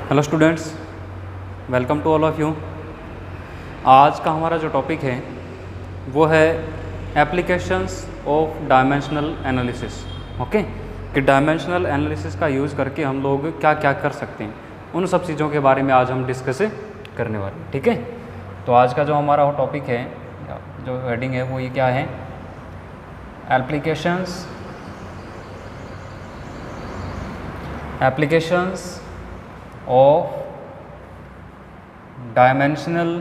Hello students, welcome to all of you. आज का हमारा जो टॉपिक है वो है applications of dimensional analysis. Okay, कि डायमेंशनल एनालिसिस का यूज़ करके हम लोग क्या क्या कर सकते हैं, उन सब चीज़ों के बारे में आज हम डिस्कस करने वाले हैं। ठीक है, तो आज का जो हमारा टॉपिक है, जो हेडिंग है वो ये क्या है, applications of dimensional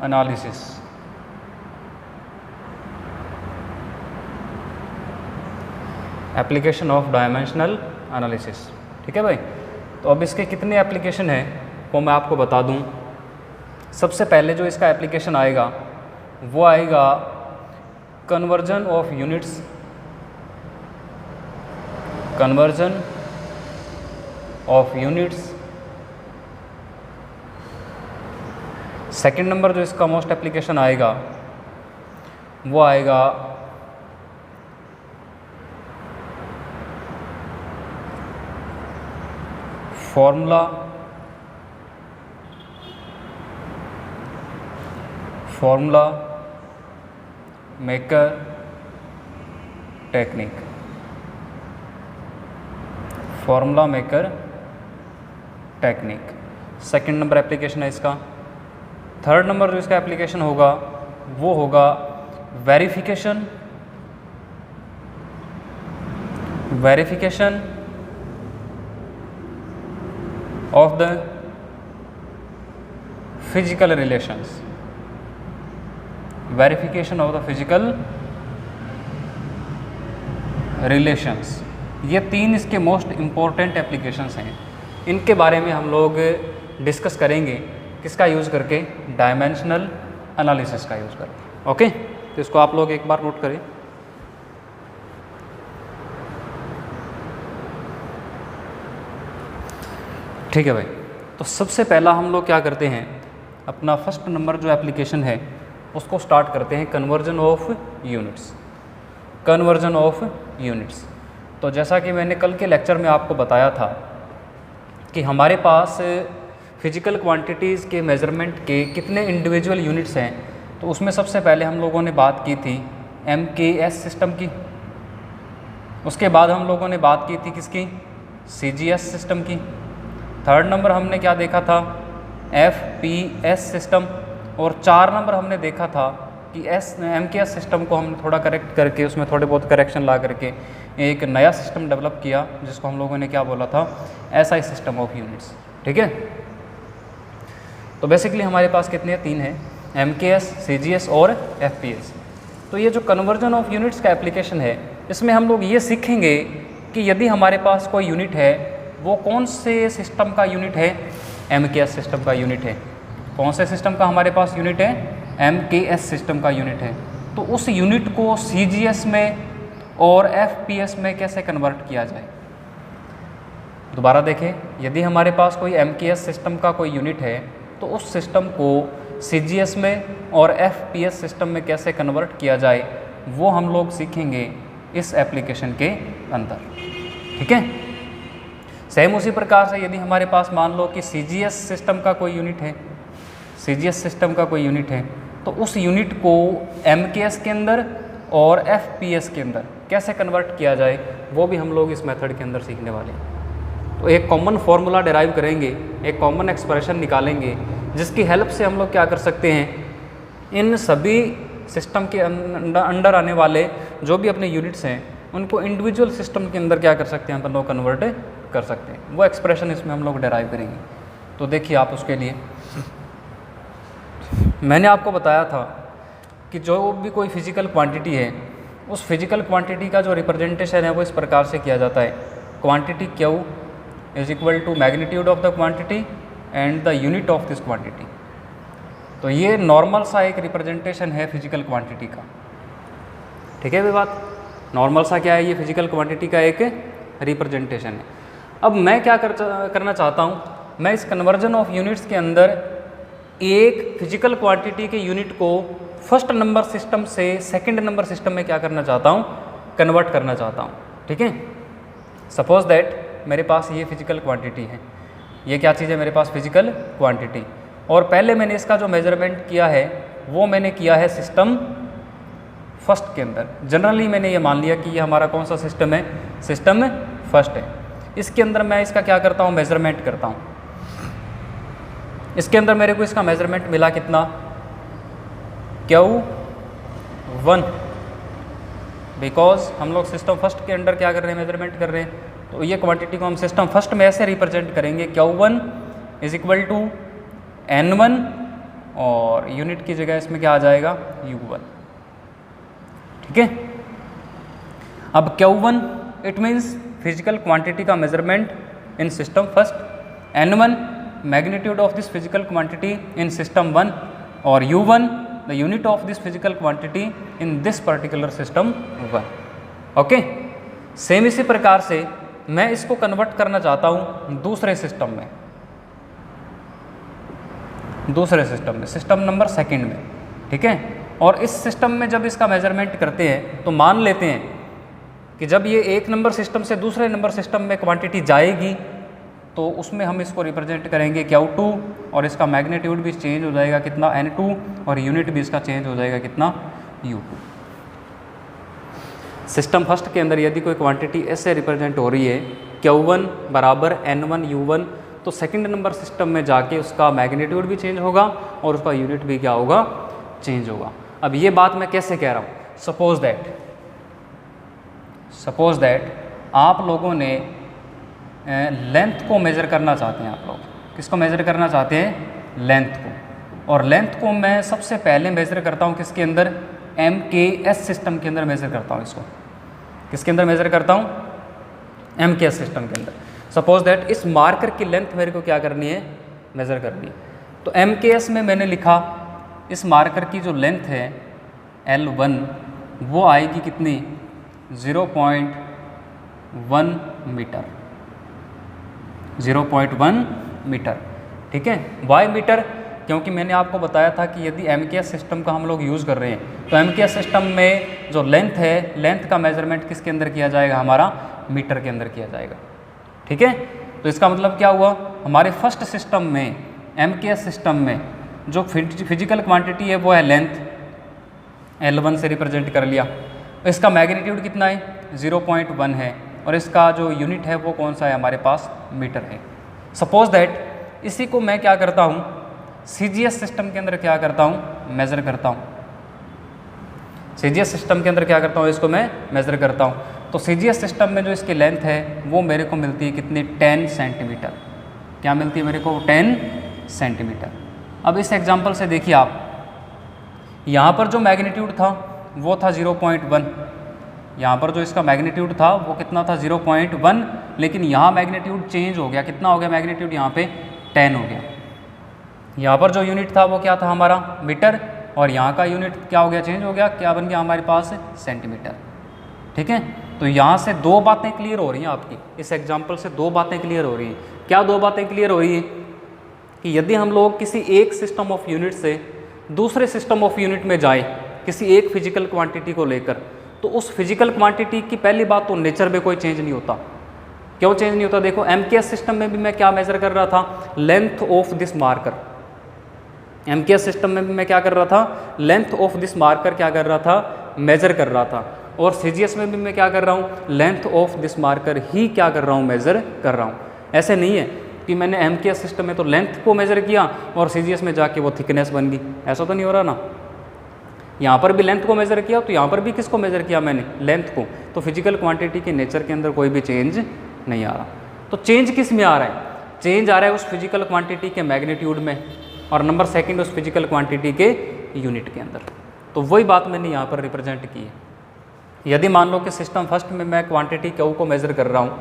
analysis। Application of dimensional analysis. ठीक है भाई, तो अब इसके कितने एप्लीकेशन हैं वो मैं आपको बता दूं। सबसे पहले जो इसका एप्लीकेशन आएगा वो आएगा conversion of units, conversion of units. Second number जो इसका मोस्ट एप्लीकेशन आएगा वो आएगा formula maker technique. Formula maker technique second number application है इसका। थर्ड नंबर जो इसका एप्लीकेशन होगा वो होगा verification of the physical relations, verification of the physical relations. ये तीन इसके मोस्ट इम्पॉर्टेंट एप्लीकेशंस हैं। इनके बारे में हम लोग डिस्कस करेंगे, किसका यूज़ करके, डायमेंशनल एनालिसिस का यूज़ करके। ओके, तो इसको आप लोग एक बार नोट करें। ठीक है भाई, तो सबसे पहला हम लोग क्या करते हैं, अपना फर्स्ट नंबर जो एप्लीकेशन है उसको स्टार्ट करते हैं, conversion of units. Conversion of units, तो जैसा कि मैंने कल के लेक्चर में आपको बताया था कि हमारे पास फिजिकल क्वांटिटीज़ के मेज़रमेंट के कितने इंडिविजुअल यूनिट्स हैं। तो उसमें सबसे पहले हम लोगों ने बात की थी MKS सिस्टम की। उसके बाद हम लोगों ने बात की थी किसकी, CGS सिस्टम की। थर्ड नंबर हमने क्या देखा था, FPS सिस्टम। और 4 नंबर हमने देखा था कि MKS सिस्टम को हमने थोड़ा करेक्ट करके, उसमें थोड़े बहुत करेक्शन ला करके एक नया सिस्टम डेवलप किया जिसको हम लोगों ने क्या बोला था, SI सिस्टम ऑफ यूनिट्स। ठीक है, तो बेसिकली हमारे पास कितने, 3 हैं, MKS, CGS और FPS। तो ये जो कन्वर्जन ऑफ यूनिट्स का एप्लीकेशन है, इसमें हम लोग ये सीखेंगे कि यदि हमारे पास कोई यूनिट है वो कौन से सिस्टम का यूनिट है, MKS सिस्टम का यूनिट है। कौन से सिस्टम का हमारे पास यूनिट है, MKS सिस्टम का यूनिट है। तो उस यूनिट को CGS में और FPS में कैसे कन्वर्ट किया जाए। दोबारा देखें, यदि हमारे पास कोई MKS सिस्टम का कोई यूनिट है तो उस सिस्टम को CGS में और FPS सिस्टम में कैसे कन्वर्ट किया जाए, वो हम लोग सीखेंगे इस एप्लीकेशन के अंदर। ठीक है, सेम उसी प्रकार से यदि हमारे पास मान लो कि CGS सिस्टम का कोई यूनिट है, CGS सिस्टम का कोई यूनिट है, तो उस यूनिट को MKS के अंदर और FPS के अंदर कैसे कन्वर्ट किया जाए, वो भी हम लोग इस मेथड के अंदर सीखने वाले हैं। तो एक कॉमन फार्मूला डिराइव करेंगे, एक कॉमन एक्सप्रेशन निकालेंगे, जिसकी हेल्प से हम लोग क्या कर सकते हैं, इन सभी सिस्टम के अंडर आने वाले जो भी अपने यूनिट्स हैं उनको इंडिविजुअल सिस्टम के अंदर क्या कर सकते हैं, हम लोग कन्वर्ट कर सकते हैं। वो एक्सप्रेशन इसमें हम लोग डिराइव करेंगे। तो देखिए, आप उसके लिए मैंने आपको बताया था कि जो भी कोई फिजिकल क्वांटिटी है, उस फिजिकल क्वांटिटी का जो रिप्रेजेंटेशन है वो इस प्रकार से किया जाता है, quantity Q is equal to magnitude of the quantity and the unit of this quantity. तो ये नॉर्मल सा एक रिप्रेजेंटेशन है फिजिकल क्वांटिटी का। ठीक है, वे बात नॉर्मल सा क्या है, ये फिजिकल क्वांटिटी का एक रिप्रेजेंटेशन है। अब मैं क्या करना चाहता हूँ, मैं इस कन्वर्जन ऑफ यूनिट्स के अंदर एक फिजिकल क्वांटिटी के यूनिट को फर्स्ट नंबर सिस्टम से सेकंड नंबर सिस्टम में क्या करना चाहता हूँ, कन्वर्ट करना चाहता हूँ, ठीक है। सपोज दैट मेरे पास ये फिजिकल क्वांटिटी है, ये क्या चीज़ है मेरे पास, फिजिकल क्वांटिटी, और पहले मैंने इसका जो मेजरमेंट किया है वो मैंने किया है सिस्टम फर्स्ट के अंदर। जनरली मैंने ये मान लिया कि ये हमारा कौन सा सिस्टम है, सिस्टम फर्स्ट है। इसके अंदर मैं इसका क्या करता हूँ, मेजरमेंट करता हूँ। इसके अंदर मेरे को इसका मेजरमेंट मिला कितना, Q1, बिकॉज हम लोग सिस्टम फर्स्ट के अंदर क्या कर रहे हैं, मेजरमेंट कर रहे हैं। तो ये क्वांटिटी को हम सिस्टम फर्स्ट में ऐसे रिप्रेजेंट करेंगे, Q1 is equal to N1, और यूनिट की जगह इसमें क्या आ जाएगा, U1, ठीक है। अब Q1 it means physical quantity का measurement in system first, N1 magnitude of this physical quantity in system 1, और U1 the unit of this physical quantity in this particular system 1, okay. Same इसी प्रकार से मैं इसको कन्वर्ट करना चाहता हूँ दूसरे सिस्टम में, सिस्टम नंबर सेकंड में, ठीक है। और इस सिस्टम में जब इसका मेजरमेंट करते हैं तो मान लेते हैं कि जब ये एक नंबर सिस्टम से दूसरे नंबर सिस्टम में क्वांटिटी जाएगी तो उसमें हम इसको रिप्रेजेंट करेंगे Q2, और इसका मैग्नीट्यूड भी चेंज हो जाएगा कितना, N2, और यूनिट भी इसका चेंज हो जाएगा कितना, U2। सिस्टम फर्स्ट के अंदर यदि कोई क्वांटिटी ऐसे रिप्रेजेंट हो रही है Q1 बराबर N1 U1, तो सेकंड नंबर सिस्टम में जाके उसका मैग्नीट्यूड भी चेंज होगा और उसका यूनिट भी क्या होगा, चेंज होगा। अब ये बात मैं कैसे कह रहा हूँ, सपोज दैट आप लोगों ने लेंथ को मेज़र करना चाहते हैं, आप लोग किसको मेज़र करना चाहते हैं, लेंथ को, और लेंथ को मैं सबसे पहले मेज़र करता हूँ किसके अंदर, MKS सिस्टम के अंदर मेज़र करता हूँ। इसको किसके अंदर मेज़र करता हूँ, MKS सिस्टम के अंदर। सपोज दैट इस मार्कर की लेंथ मेरे को क्या करनी है, मेज़र करनी है। तो MKS में मैंने लिखा इस मार्कर की जो लेंथ है L1 वो आएगी कितनी, 0.1 मीटर, 0.1 मीटर, ठीक है। वाई मीटर, क्योंकि मैंने आपको बताया था कि यदि MKS सिस्टम का हम लोग यूज़ कर रहे हैं तो MKS सिस्टम में जो लेंथ है, लेंथ का मेजरमेंट किसके अंदर किया जाएगा, हमारा मीटर के अंदर किया जाएगा, ठीक है। तो इसका मतलब क्या हुआ, हमारे फर्स्ट सिस्टम में, MKS सिस्टम में जो फिजिकल क्वांटिटी है वो है लेंथ, L1 से रिप्रेजेंट कर लिया। इसका मैग्नीट्यूड कितना है, 0.1 है, और इसका जो यूनिट है वो कौन सा है, हमारे पास मीटर है। सपोज दैट इसी को मैं क्या करता हूँ, CGS सिस्टम के अंदर क्या करता हूँ, मेज़र करता हूँ। CGS सिस्टम के अंदर क्या करता हूँ, इसको मैं मेज़र करता हूँ। तो CGS सिस्टम में जो इसकी लेंथ है वो मेरे को मिलती है कितनी, 10 सेंटीमीटर। क्या मिलती है मेरे को, 10 सेंटीमीटर। अब इस एग्जाम्पल से देखिए आप, यहाँ पर जो मैग्नीट्यूड था वो था 0.1, यहाँ पर जो इसका मैग्नीट्यूड था वो कितना था, 0.1, लेकिन यहाँ मैग्नीट्यूड चेंज हो गया। कितना हो गया मैग्नीट्यूड, यहाँ पे 10 हो गया। यहाँ पर जो यूनिट था वो क्या था, हमारा मीटर, और यहाँ का यूनिट क्या हो गया, चेंज हो गया, क्या बन गया हमारे पास, सेंटीमीटर, ठीक है। तो यहाँ से दो बातें क्लियर हो रही हैं आपकी, इस एग्जाम्पल से दो बातें क्लियर हो रही हैं। क्या दो बातें क्लियर हो रही हैं, कि यदि हम लोग किसी एक सिस्टम ऑफ यूनिट से दूसरे सिस्टम ऑफ यूनिट में जाए किसी एक फिजिकल क्वांटिटी को लेकर, तो उस फिजिकल क्वांटिटी की पहली बात तो नेचर में कोई चेंज नहीं होता। क्यों चेंज नहीं होता, देखो MKS सिस्टम में भी मैं क्या मेज़र कर रहा था, length of this marker. MKS system में भी मैं क्या कर रहा था, लेंथ ऑफ दिस मार्कर क्या कर रहा था, मेज़र कर रहा था। और CGS में भी मैं क्या कर रहा हूँ, लेंथ ऑफ दिस मार्कर ही क्या कर रहा हूँ, मेज़र कर रहा हूँ। ऐसे नहीं है कि मैंने MKS सिस्टम में तो लेंथ को मेज़र किया और CGS में जाके वो थिकनेस बन गई, ऐसा तो नहीं हो रहा ना। यहाँ पर भी लेंथ को मेज़र किया, तो यहाँ पर भी किसको मेज़र किया मैंने, लेंथ को। तो फिजिकल क्वांटिटी के नेचर के अंदर कोई भी चेंज नहीं आ रहा। तो चेंज किस में आ रहा है, चेंज आ रहा है उस फिजिकल क्वांटिटी के मैग्नीट्यूड में, और नंबर सेकंड उस फिजिकल क्वांटिटी के यूनिट के अंदर। तो वही बात मैंने यहाँ पर रिप्रेजेंट की है। यदि मान लो कि सिस्टम फर्स्ट में मैं क्वांटिटी Q को मेज़र कर रहा हूँ,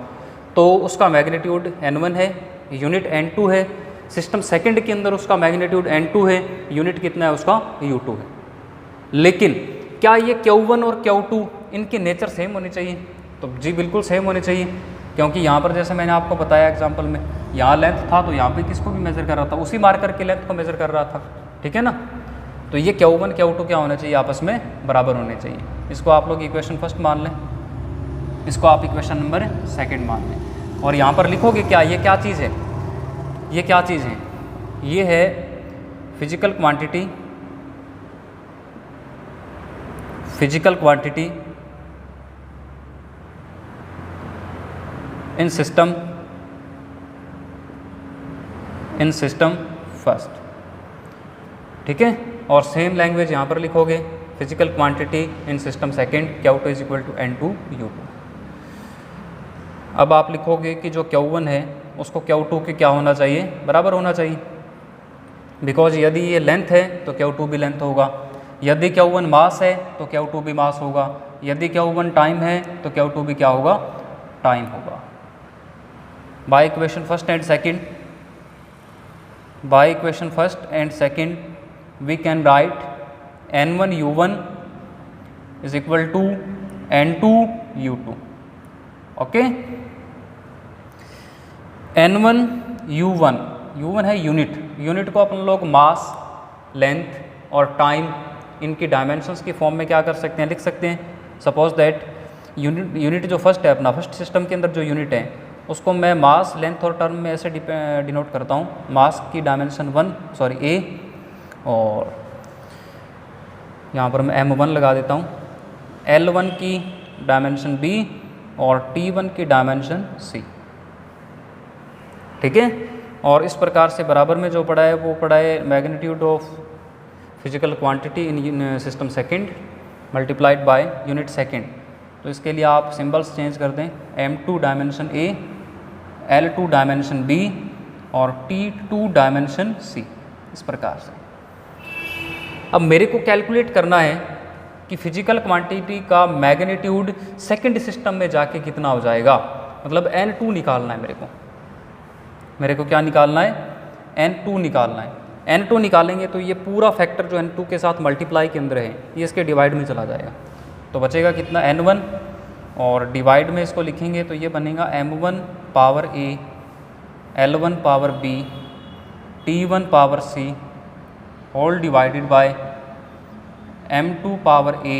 तो उसका मैग्नीट्यूड N1 है, यूनिट N2 है। सिस्टम सेकंड के अंदर उसका मैग्नीट्यूड N2 है, यूनिट कितना है उसका, U2 है। लेकिन क्या ये Q1 और Q2 इनके नेचर सेम होने चाहिए, तो जी बिल्कुल सेम होने चाहिए, क्योंकि यहाँ पर जैसे मैंने आपको बताया एग्जाम्पल में, यहाँ लेंथ था तो यहाँ पे किसको भी मेज़र कर रहा था, उसी मार्कर की लेंथ को मेज़र कर रहा था, ठीक है ना। तो ये Q1 Q2 क्या होना चाहिए, आपस में बराबर होने चाहिए। इसको आप लोग इक्वेशन फर्स्ट मान लें। इसको आप इक्वेशन नंबर सेकंड मान लें। और यहाँ पर लिखोगे क्या, ये क्या चीज़ है, ये क्या चीज़ है, ये है physical quantity, physical quantity in system first, ठीक है। और सेम लैंग्वेज यहाँ पर लिखोगे, physical quantity in system second, Q2 is equal to N2U2। अब आप लिखोगे कि जो Q1 है उसको Q2 के क्या होना चाहिए, बराबर होना चाहिए, बिकॉज यदि ये लेंथ है तो Q2 भी लेंथ होगा, यदि Q1 मास है तो Q2 भी मास होगा, यदि Q1 टाइम है तो Q2 भी क्या होगा, टाइम होगा। By equation first and second, by equation first and second we can write N1U1 is equal to N2U2, okay. N1U1, U1 है यूनिट, यूनिट को अपन लोग मास, लेंथ और टाइम इनकी डायमेंशंस की फॉर्म में क्या कर सकते हैं, लिख सकते हैं। सपोज दैट यूनिट जो फर्स्ट है अपना, फर्स्ट सिस्टम के अंदर जो यूनिट है उसको मैं मास, लेंथ और टर्म में ऐसे डिनोट करता हूँ, मास की डायमेंशन A, और यहाँ पर मैं M1 लगा देता हूँ, L1 की डायमेंशन B और T1 की डायमेंशन C, ठीक है। और इस प्रकार से बराबर में जो पढ़ा है वो पढ़ा है magnitude of physical quantity in system second multiplied by unit second. तो इसके लिए आप सिंबल्स चेंज कर दें, M2 dimension A, L2 dimension B और T2 डायमेंशन C, इस प्रकार से। अब मेरे को कैलकुलेट करना है कि फिजिकल क्वांटिटी का मैग्नीट्यूड सेकंड सिस्टम में जाके कितना हो जाएगा, मतलब N2 निकालना है मेरे को क्या निकालना है, N2 निकालना है। N2 निकालेंगे तो ये पूरा फैक्टर जो N2 के साथ मल्टीप्लाई के अंदर है ये इसके डिवाइड में चला जाएगा, तो बचेगा कितना, N1, और डिवाइड में इसको लिखेंगे तो ये बनेगा M1 power A, L1 power B, T1 power C whole divided by M2 power A,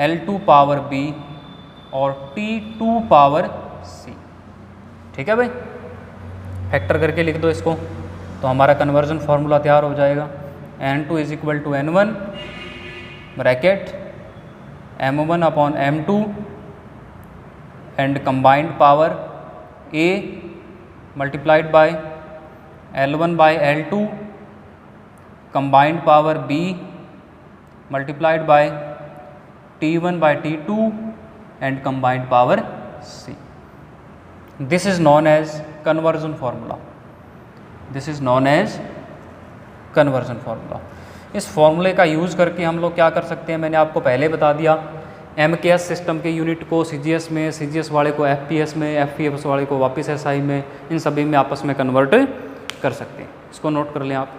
L2 power B और T2 पावर C, ठीक है भाई। फैक्टर करके लिख दो इसको, तो हमारा कन्वर्जन फार्मूला तैयार हो जाएगा। N2 is equal to N1 bracket M1 upon M2 and combined power A multiplied by L1 by L2 combined power B multiplied by T1 by T2 and combined power C। This is known as conversion formula, this is known as conversion formula. इस फॉर्मूले का use करके हम लोग क्या कर सकते हैं, मैंने आपको पहले बता दिया, MKS सिस्टम के यूनिट को CGS में, CGS वाले को FPS में, FPS वाले को वापस SI में, इन सभी में आपस में कन्वर्ट कर सकते हैं। इसको नोट कर लें आप।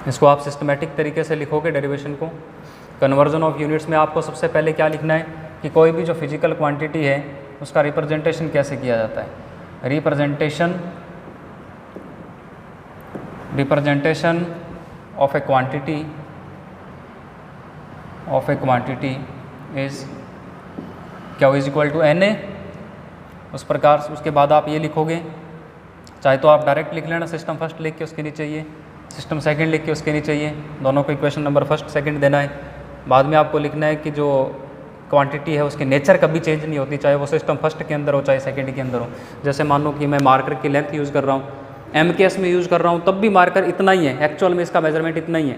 इसको आप सिस्टमेटिक तरीके से लिखोगे डेरिवेशन को। कन्वर्जन ऑफ यूनिट्स में आपको सबसे पहले क्या लिखना है कि कोई भी जो फिजिकल क्वांटिटी है उसका रिप्रेजेंटेशन कैसे किया जाता है। Representation of a quantity is Q is equal to NA। उस प्रकार से उसके बाद आप ये लिखोगे, चाहे तो आप डायरेक्ट लिख लेना, सिस्टम फर्स्ट लिख के उसके नीचे ये सिस्टम सेकंड लिख के उसके नीचे ये, दोनों को इक्वेशन नंबर फर्स्ट सेकंड देना है। बाद में आपको लिखना है कि जो क्वांटिटी है उसकी नेचर कभी चेंज नहीं होती, चाहे वो सिस्टम फर्स्ट के अंदर हो चाहे सेकंड के अंदर हो। जैसे मान लो कि मैं मार्कर की लेंथ यूज़ कर रहा हूँ, MKS में यूज़ कर रहा हूँ, तब भी मार्कर इतना ही है, एक्चुअल में इसका मेजरमेंट इतना ही है।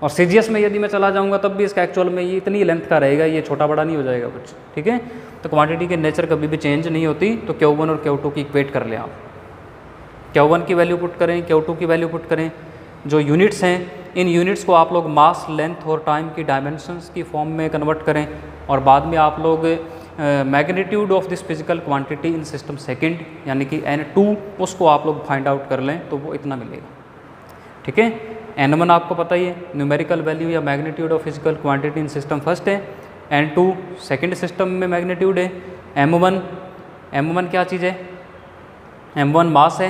और CGS में यदि मैं चला जाऊँगा तब भी इसका एक्चुअल में ये इतनी लेंथ का रहेगा, ये छोटा बड़ा नहीं हो जाएगा कुछ, ठीक है। तो क्वांटिटी की नेचर कभी भी चेंज नहीं होती। तो Q1 और Q2 की इक्वेट कर लें आप, Q1 की वैल्यू पुट करें, Q2 की वैल्यू पुट करें। जो यूनिट्स हैं इन यूनिट्स को आप लोग मास, लेंथ और टाइम की डायमेंशंस की फॉर्म में कन्वर्ट करें, और बाद में आप लोग magnitude of this physical quantity in system second यानी कि N2 उसको आप लोग फाइंड आउट कर लें तो वो इतना मिलेगा, ठीक है। N1 आपको पता ही है, न्यूमेरिकल वैल्यू या magnitude of physical quantity in system first है, N2 सेकंड सिस्टम में मैग्नीट्यूड है, M1 क्या चीज़ है, M1 मास है,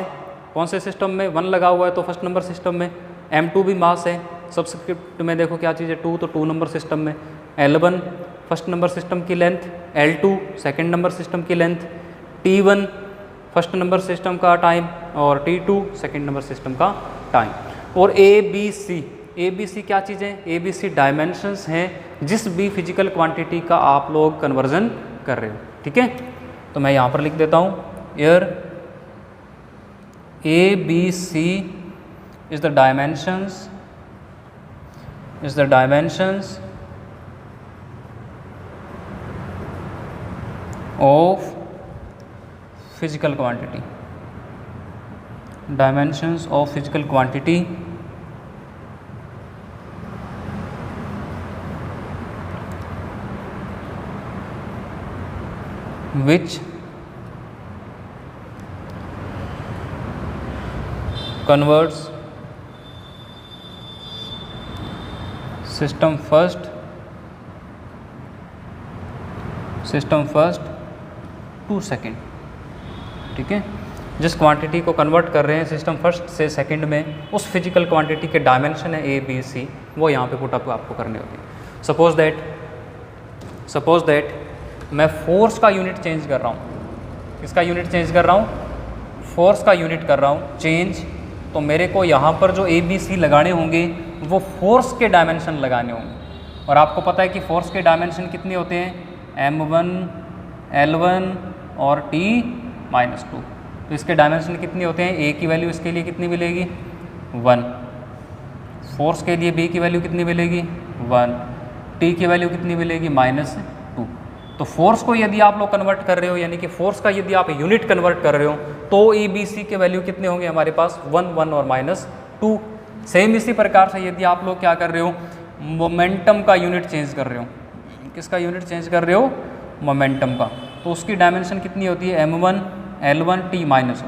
कौन से सिस्टम में 1 लगा हुआ है तो फर्स्ट नंबर सिस्टम में, M2 भी मास है, सबस्क्रिप्ट में देखो क्या चीज़ है 2 तो 2 नंबर सिस्टम में, L1 फर्स्ट नंबर सिस्टम की length, L2 second number system की length, T1 first number system का टाइम और T2 सेकंड नंबर सिस्टम का टाइम। और ABC क्या चीज़ है, ABC डायमेंशंस हैं जिस भी फिजिकल क्वांटिटी का आप लोग कन्वर्जन कर रहे हो, ठीक है। तो मैं यहाँ पर लिख देता हूँ, air ABC is the dimensions of physical quantity, dimensions of physical quantity which converts system first to second, ठीक है। जिस क्वांटिटी को कन्वर्ट कर रहे हैं सिस्टम फर्स्ट से सेकंड में, उस फिजिकल क्वांटिटी के डायमेंशन है ABC, वो यहाँ पे पुट अप आपको करने होती है। सपोज दैट मैं फोर्स का यूनिट चेंज कर रहा हूँ, किसका यूनिट चेंज कर रहा हूँ, फोर्स का यूनिट कर रहा हूँ चेंज, तो मेरे को यहाँ पर जो ABC लगाने होंगे वो फोर्स के डायमेंशन लगाने होंगे। और आपको पता है कि फोर्स के डायमेंशन कितने होते हैं, M1, L1 और T-2। तो इसके डायमेंशन कितने होते हैं, A की वैल्यू इसके लिए कितनी मिलेगी 1, फोर्स के लिए B की वैल्यू कितनी मिलेगी 1, T की वैल्यू कितनी मिलेगी -2। तो फोर्स को यदि आप लोग कन्वर्ट कर रहे हो, यानी कि फोर्स का यदि आप यूनिट कन्वर्ट कर रहे हो, तो ABC के वैल्यू कितने होंगे हमारे पास 1, 1 और -2। सेम इसी प्रकार से यदि आप लोग क्या कर रहे हो, मोमेंटम का यूनिट चेंज कर रहे हो, किसका यूनिट चेंज कर रहे हो, मोमेंटम का, तो उसकी डायमेंशन कितनी होती है M1, L1, T-1।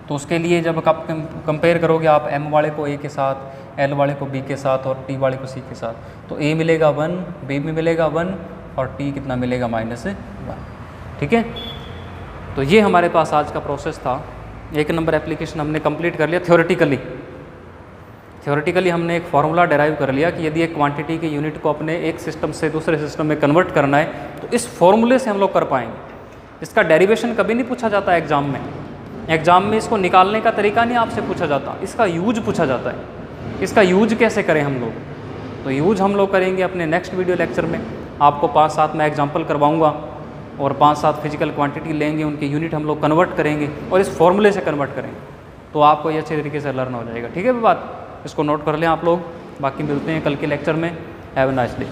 तो उसके लिए जब आप कंपेयर करोगे आप M वाले को A के साथ, L वाले को B के साथ और T वाले को C के साथ, तो A मिलेगा 1, B भी मिलेगा 1 और T कितना मिलेगा -1, ठीक है। तो ये हमारे पास आज का प्रोसेस था। 1 नंबर एप्लीकेशन हमने कंप्लीट कर लिया। थ्योरेटिकली हमने एक फार्मूला डेराइव कर लिया कि यदि एक क्वांटिटी के यूनिट को अपने एक सिस्टम से दूसरे सिस्टम में कन्वर्ट करना है तो इस फॉर्मूले से हम लोग कर पाएंगे। इसका डेरिवेशन कभी नहीं पूछा जाता एग्जाम में, एग्जाम में इसको निकालने का तरीका नहीं आपसे पूछा जाता, इसका यूज पूछा जाता है। इसका यूज कैसे करें हम लोग, तो यूज हम लोग करेंगे अपने नेक्स्ट वीडियो लेक्चर में। आपको 5-7 मैं एग्जाम्पल करवाऊँगा और 5-7 फिजिकल क्वांटिटी लेंगे, उनके यूनिट हम लोग कन्वर्ट करेंगे और इस फॉर्मूले से कन्वर्ट करेंगे, तो आपको ये अच्छे तरीके से लर्न हो जाएगा, ठीक है। बात इसको नोट कर लें आप लोग। बाकी मिलते हैं कल के लेक्चर में। Have a nice day.